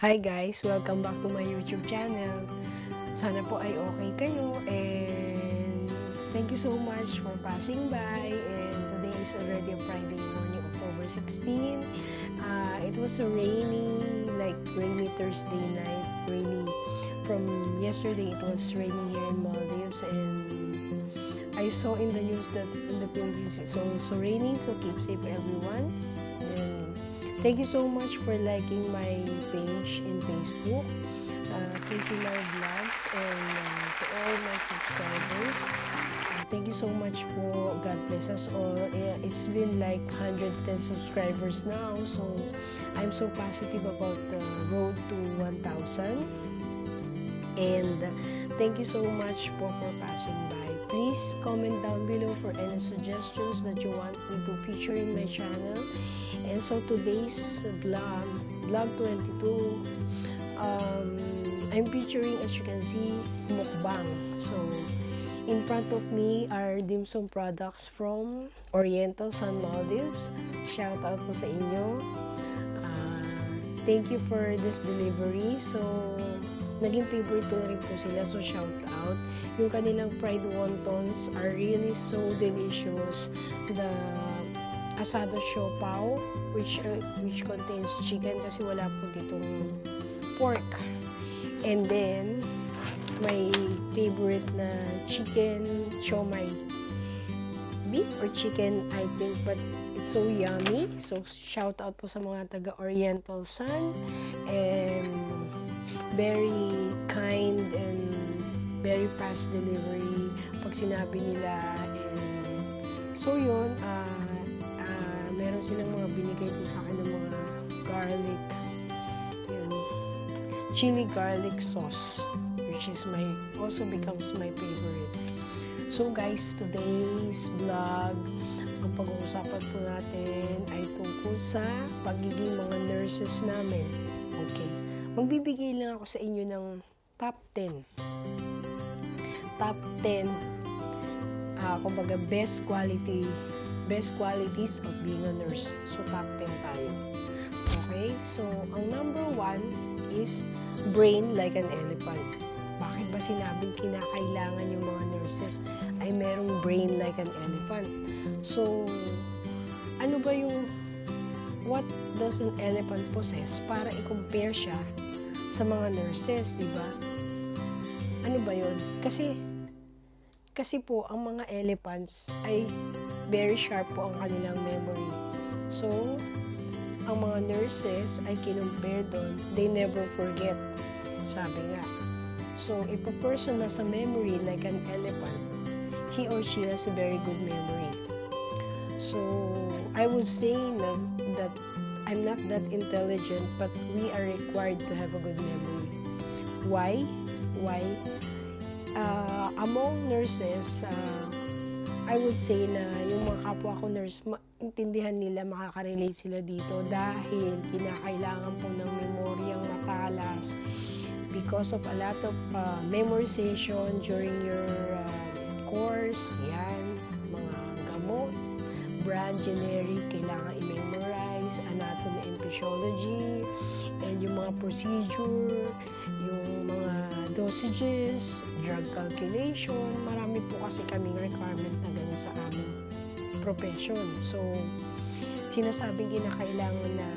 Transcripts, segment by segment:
Hi guys! Welcome back to my YouTube channel. Sana po ay okay kayo and thank you so much for passing by, and today is already a Friday morning, October 16. It was a rainy Thursday night. From yesterday it was raining here in Maldives, and I saw in the news that in the Philippines it's also raining, so keep safe everyone. And thank you so much for liking my page in Facebook, Cris vlogs, and to all my subscribers. Thank you so much for God bless us all. It's been like 110 subscribers now, so I'm so positive about the road to 1,000. And thank you so much for passing by. Please comment down below for any suggestions that you want me to feature in my channel. And so today's vlog 22, I'm featuring, as you can see, mukbang. So in front of me are DIMSUM products from Oriental Sun Maldives. Shout out po sa inyo. Thank you for this delivery. So naging favorite ko na rin po sila, so shout out. Yung kanilang fried wontons are really so delicious. The asado siopaw, which contains chicken kasi wala po ditong pork. And then my favorite na chicken siomai, beef or chicken I think, but it's so yummy. So shout out po sa mga taga Oriental Sun, and very kind and very fast delivery pag sinabi nila. And so yun, meron silang mga binigay din sa akin ng mga garlic, yun, chili garlic sauce, which is also becomes my favorite. So guys, today's vlog, ang pag-uusapan po natin ay tungkol sa pagiging mga nurses namin. Okay, magbibigay lang ako sa inyo ng top 10 kumbaga best qualities of being a nurse. So top 10 tayo. Okay, so ang number 1 is brain like an elephant. Bakit ba sinabing kinakailangan yung mga nurses ay merong brain like an elephant? So ano ba yung what does an elephant possess para i-compare siya sa mga nurses, di ba? Ano ba yun? Kasi po, ang mga elephants ay very sharp po ang kanilang memory. So, ang mga nurses ay kinumpare doon, they never forget. Sabi nga. So, if a person has a memory like an elephant, he or she has a very good memory. So, I would say that I'm not that intelligent, but we are required to have a good memory. Why? Among nurses, I would say na yung mga kapwa ko nurse, maintindihan nila, makaka-relate sila dito dahil kinakailangan po ng memoryang matalas because of a lot of memorization during your course. Yan, mga gamot, brand, generic, kailangan i-memorize, anatomy and physiology, and yung mga procedure, yung mga dosages, drug calculation. Marami po kasi kaming requirement na gano'n sa aming profession. So, sinasabing kinakailangan na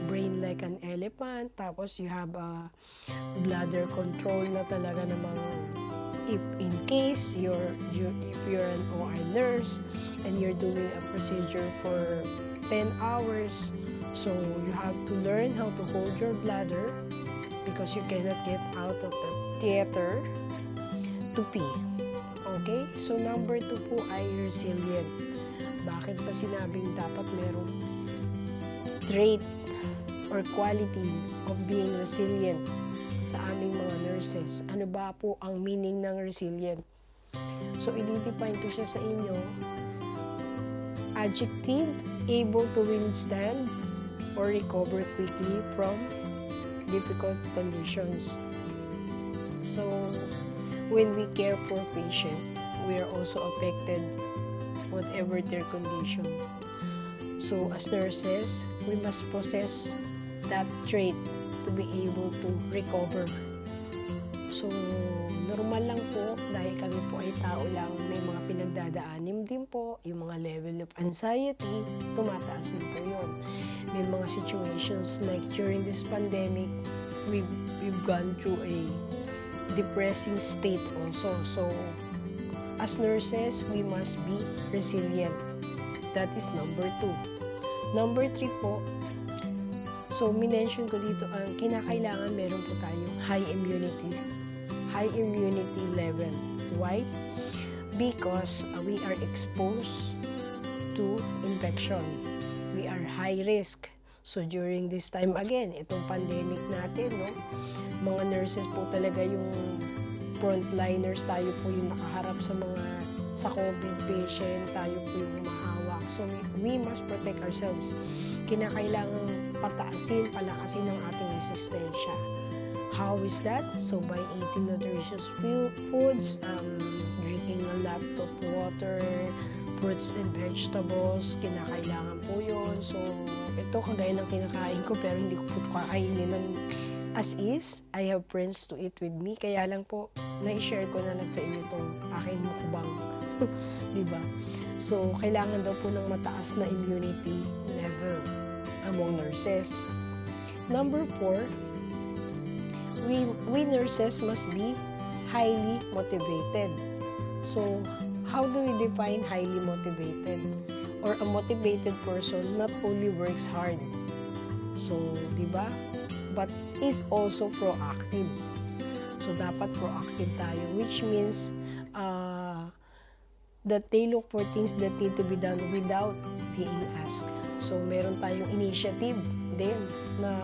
brain like an elephant, tapos you have a bladder control na talaga namang if in case if you're an OR nurse and you're doing a procedure for 10 hours, so you have to learn how to hold your bladder because you cannot get out of the theater to pee. Okay? So, number 2 po ay resilient. Bakit ba sinabing dapat merong trait or quality of being resilient sa aming mga nurses? Ano ba po ang meaning ng resilient? So, i-define ko siya sa inyo. Adjective, able to withstand or recover quickly from difficult conditions. So, when we care for patient, we are also affected whatever their condition. So, as nurses, we must possess that trait to be able to recover. So, normal lang po dahil kami po ay tao lang, may mga pinagdadaanin din po, yung mga level of anxiety, tumataas din po yun. May mga situations like during this pandemic, we've gone through a depressing state also. So, as nurses, we must be resilient. That is number 2. Number 3 po, so minention ko dito, ang kinakailangan meron po tayong high immunity level. Why? Because we are exposed to infection. We are high risk. So during this time again, itong pandemic natin, no, mga nurses po talaga yung frontliners, tayo po yung nakaharap sa COVID patient, tayo po yung humahawak. So we must protect ourselves. Kinakailangan palakasin ng ating resistensya. How is that? So by eating nutritious foods, drinking a lot of water, fruits and vegetables, kinakailangan po yun. So ito kagaya ng kinakain ko pero hindi ko po kakainin ng as is. I have friends to eat with me, kaya lang po na-share ko na lang sa inyo itong aking mukbang. Diba? So kailangan daw po ng mataas na immunity level among nurses. Number 4, we nurses must be highly motivated. So, how do we define highly motivated? Or a motivated person not only works hard, so, di ba? But is also proactive. So, dapat proactive tayo, which means that they look for things that need to be done without being asked. So, meron tayong initiative din na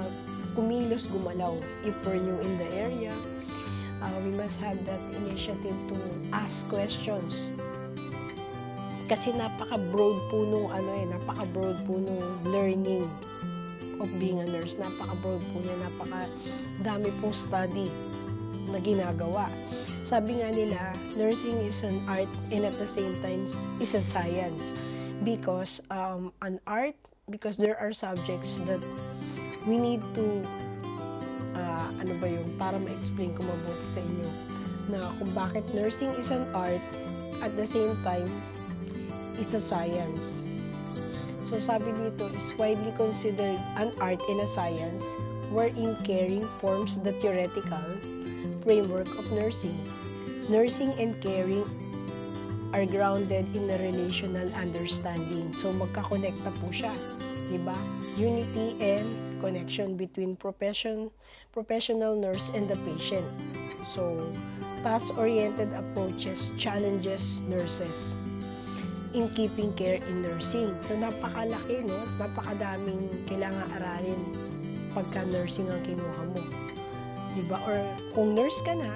kumilos, gumalaw. If we're new in the area, we must have that initiative to ask questions. Kasi napaka-broad po nung learning of being a nurse. Napaka-broad po niya, napaka-dami pong study na ginagawa. Sabi nga nila, nursing is an art and at the same time is a science. Because because there are subjects that we need to, para ma-explain ko mabuti sa inyo, na kung bakit nursing is an art, at the same time, is a science. So, sabi dito, is widely considered an art and a science, wherein caring forms the theoretical framework of nursing. Nursing and caring are grounded in a relational understanding. So, magkakonekta po siya. Diba? Unity and connection between professional nurse and the patient. So, task-oriented approaches challenges nurses in keeping care in nursing. So, napakalaki, no? Napakadaming kailangan aralin pagka nursing ang kinuha mo. Diba? Or kung nurse ka na,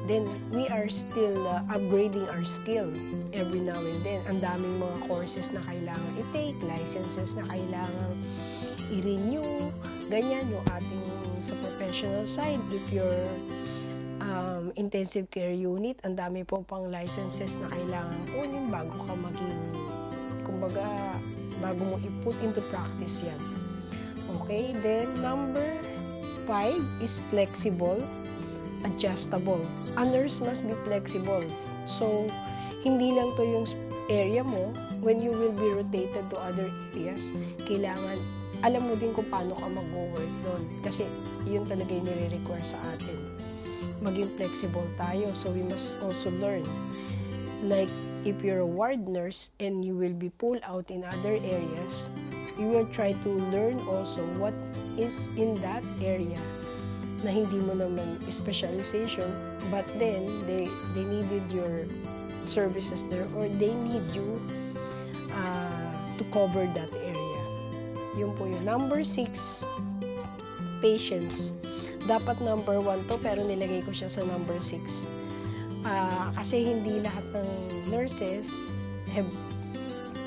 then we are still upgrading our skill every now and then. Ang daming mga courses na kailangan i-take, licenses na kailangan i-renew, ganyan yung ating sa professional side. If you're intensive care unit, ang dami po pang licenses na kailangan kunin bago ka maging, kumbaga, bago mo i-put into practice yan. Okay, then number 5 is flexible, adjustable. A nurse must be flexible. So, hindi lang to yung area mo, when you will be rotated to other areas, kailangan alam mo din kung paano ka mag-work doon. Kasi yun talaga yung nire-require sa atin. Maging flexible tayo. So, we must also learn. Like, if you're a ward nurse and you will be pulled out in other areas, you will try to learn also what is in that area na hindi mo naman specialization, but then they needed your services there, or they need you to cover that area. Yun po yun. Number 6, patience. Dapat number 1 to, pero nilagay ko siya sa number 6. Kasi hindi lahat ng nurses have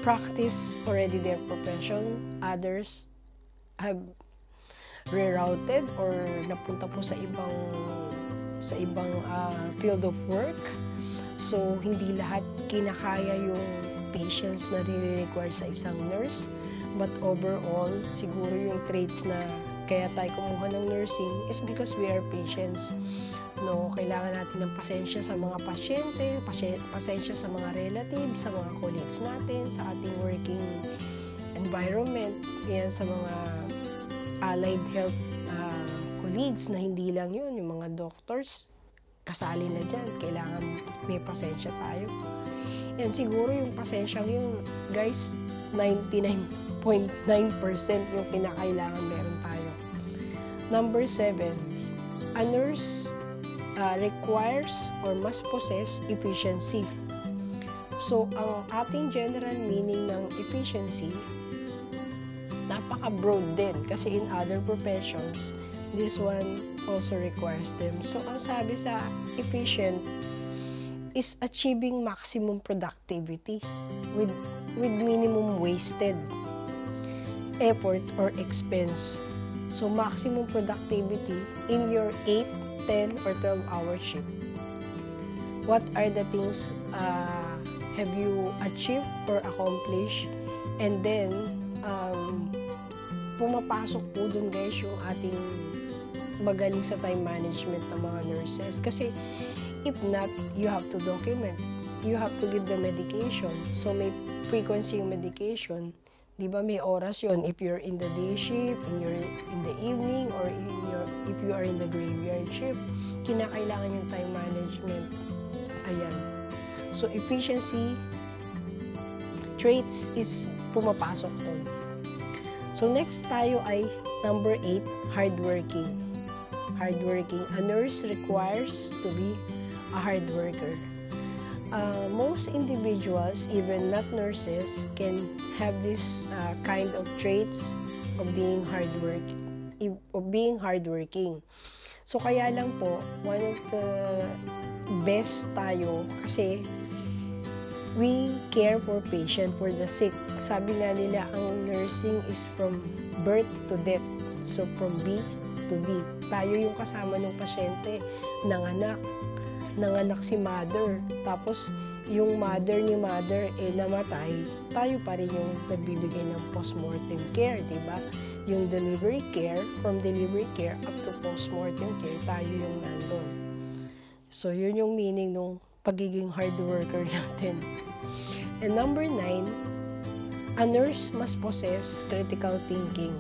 practiced already their profession. Others have rerouted or napunta po sa ibang field of work. So, hindi lahat kinakaya yung patients na nire-require sa isang nurse. But overall, siguro yung traits na kaya tayo kumuha ng nursing is because we are patients. No, kailangan natin ng pasensya sa mga pasyente, pasensya sa mga relatives, sa mga colleagues natin, sa ating working environment, yan sa mga allied health colleagues na hindi lang yun, yung mga doctors, kasali na dyan, kailangan may pasensya tayo. Yan siguro yung pasensya yun, guys, 99.9% yung kinakailangan meron tayo. Number 7, a nurse requires or must possess efficiency. So, ang ating general meaning ng efficiency, napaka-broad din kasi in other professions, this one also requires them. So, ang sabi sa efficient is achieving maximum productivity with minimum wasted effort or expense. So, maximum productivity in your 8, 10, or 12-hour shift. What are the things have you achieved or accomplished? And then, pumapasok po dun guys yung ating magaling sa time management ng mga nurses. Kasi, if not, you have to document. You have to give the medication. So, may frequency yung medication. Di ba may oras yun? If you're in the day shift, in the evening, or if you are in the graveyard shift, kinakailangan yung time management. Ayan. So, efficiency traits is pumapasok doon. So, next tayo ay number 8, hardworking. Hardworking. A nurse requires to be a hard worker. Most individuals, even not nurses, can have this kind of traits of being hardworking. So kaya lang po, one of the best tayo kasi we care for patient, for the sick. Sabi nga nila, ang nursing is from birth to death. So from B to D. Tayo yung kasama ng pasyente, nanganak si mother, tapos yung mother ni mother namatay, tayo pa rin yung nagbibigay ng postmortem care, di ba? Yung delivery care, from delivery care up to postmortem care, tayo yung nandun. So yun yung meaning ng pagiging hard worker natin. And number 9, a nurse must possess critical thinking.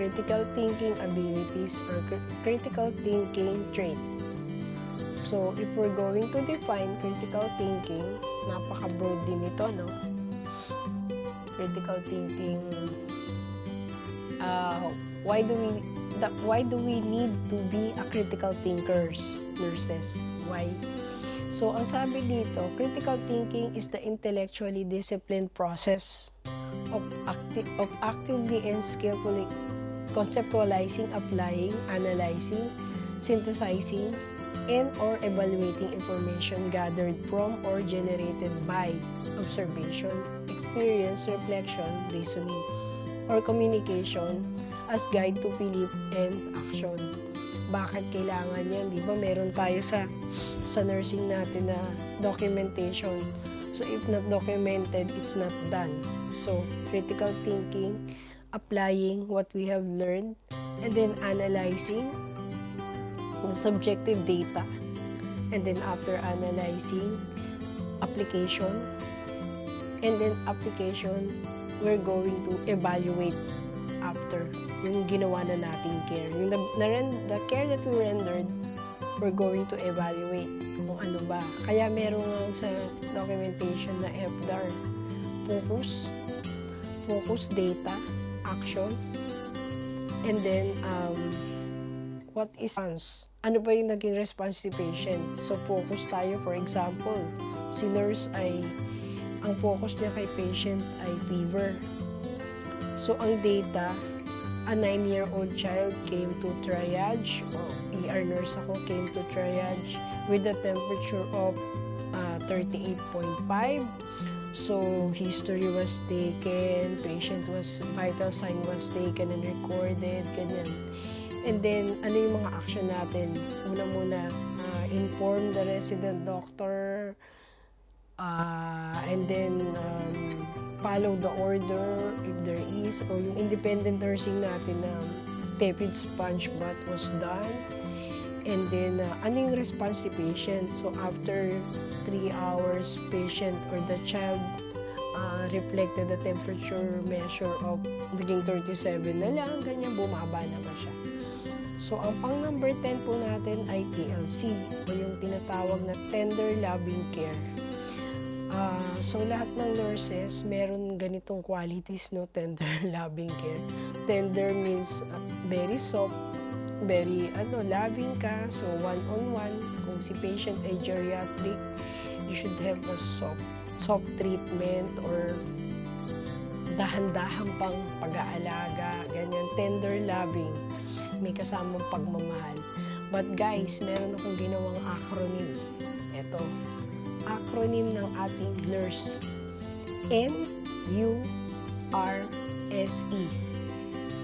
Critical thinking abilities or critical thinking trait. So, if we're going to define critical thinking, napaka-broad din ito, no? Critical thinking, why do we need to be a critical thinkers, nurses? Why? So, ang sabi dito, critical thinking is the intellectually disciplined process of actively and skillfully conceptualizing, applying, analyzing, synthesizing, and or evaluating information gathered from or generated by observation, experience, reflection, reasoning, or communication as guide to belief and action. Bakit kailangan yan? Di ba meron tayo sa nursing natin na documentation. So if not documented, it's not done. So critical thinking, applying what we have learned, and then analyzing the subjective data, and then after analyzing, application, and then application, we're going to evaluate after yung ginawa na nating care. Yung the care that we rendered, we're going to evaluate kung ano ba. Kaya meron sa documentation na FDAR, focus, data, action, and then what is response? Ano ba yung naging response si patient? So, focus tayo. For example, si nurse ay, ang focus niya kay patient ay fever. So, ang data, a 9-year-old child came to triage, o ER nurse ako, came to triage with a temperature of 38.5. So, history was taken, vital sign was taken and recorded, ganyan. And then, ano yung mga action natin? Una-muna, inform the resident doctor, and then follow the order if there is, o yung independent nursing natin na tepid sponge bath was done. And then, ano yung response si patient? So, after 3 hours, patient or the child reflected the temperature measure of naging 37 na lang, ganyan, bumaba naman siya. So, ang pang number 10 po natin ay TLC o yung tinatawag na tender loving care. So, lahat ng nurses, meron ganitong qualities, no? Tender loving care. Tender means very soft, very loving ka. So, one-on-one. Kung si patient ay geriatric, you should have a soft treatment or dahan-dahan pang pag-aalaga, ganyan, tender loving, may kasamang pagmamahal. But guys, meron akong ginawang acronym. Ito, acronym ng ating nurse. NURSE.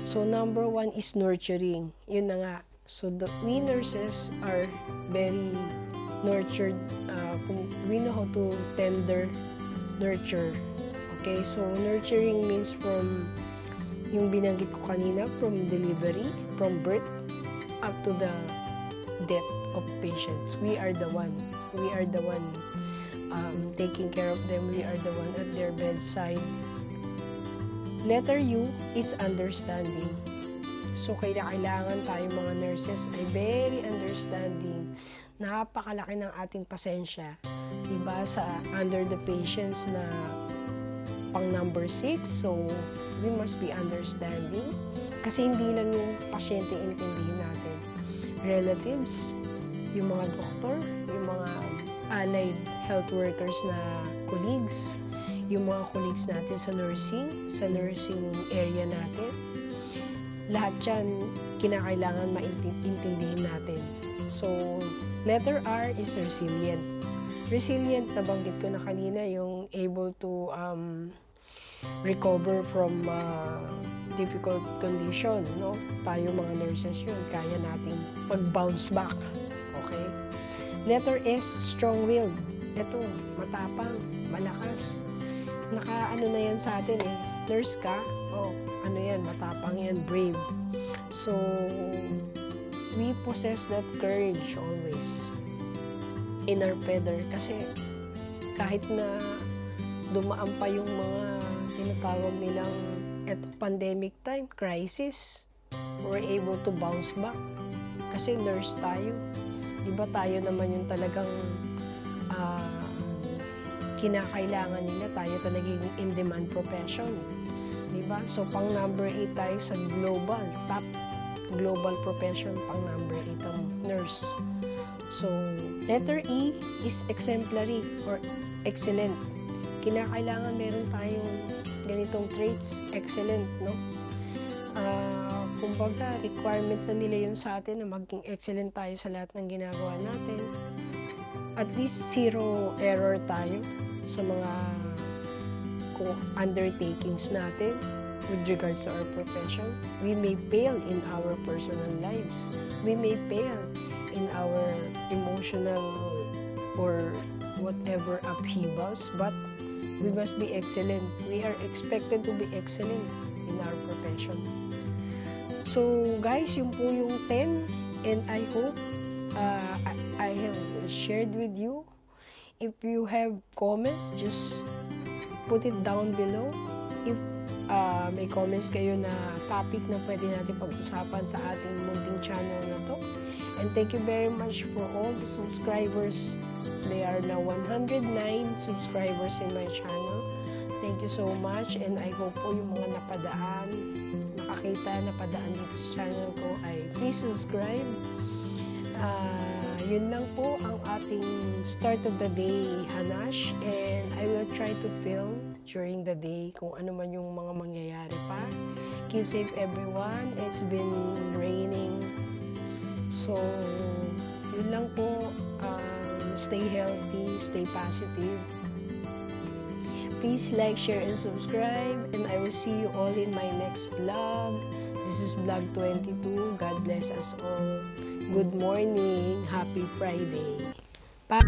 So, number 1 is nurturing. Yun na nga. So, we nurses are very nurtured. We know how to nurture. Okay, so nurturing means from yung binanggit ko kanina, from delivery, from birth up to the death of patients. We are the one taking care of them. We are the one at their bedside. Letter U is understanding. So kailangan tayo mga nurses ay very understanding. Napakalaki ng ating pasensya, diba, sa under the patients na pang number 6. So, we must be understanding. Kasi hindi lang yung pasyente intindihin natin. Relatives, yung mga doktor, yung mga allied health workers na colleagues, yung mga colleagues natin sa nursing area natin. Lahat yan, kinakailangan maintindihin natin. So, letter R is resilient. Resilient, nabanggit ko na kanina, yung able to recover from difficult condition, no? Tayo mga nurses yun, kaya nating mag-bounce back. Okay? Letter S, strong-willed. Ito, matapang, malakas. Naka-ano na yan sa atin eh. Nurse ka, matapang yan, brave. So, we possess that courage always in our feather. Kasi kahit na dumaan pa yung mga tinatawag nilang pandemic time, crisis, we're able to bounce back. Kasi nurse tayo. Diba tayo naman yung talagang kinakailangan nila. Tayo talagang in-demand profession. Diba? So, pang number 8 tayo sa top global profession, pang number 8 ang nurse. So, letter E is exemplary or excellent. Kinakailangan meron tayong ganitong traits, excellent, no? Kumbaga, requirement na nila yun sa atin na maging excellent tayo sa lahat ng ginagawa natin. At least 0 error tayo sa mga undertakings natin with regards to our profession. We may fail in our personal lives. We may fail in our emotional or whatever upheavals, but we must be excellent. We are expected to be excellent in our profession. So guys, yun po yung 10, and I hope I have shared with you. If you have comments, just put it down below. If may comments kayo na topic na pwede natin pag-usapan sa ating munting channel na to. And thank you very much for all the subscribers. There are now 109 subscribers in my channel. Thank you so much, and I hope po yung mga napadaan dito sa channel ko ay please subscribe. Yun lang po ang ating start of the day hanash, and I will try to film during the day kung ano man yung mga mangyayari pa. Keep safe everyone. It's been raining. So, yun lang po. Stay healthy, stay positive. Please like, share, and subscribe. And I will see you all in my next vlog. This is vlog 22. God bless us all. Good morning. Happy Friday. Bye.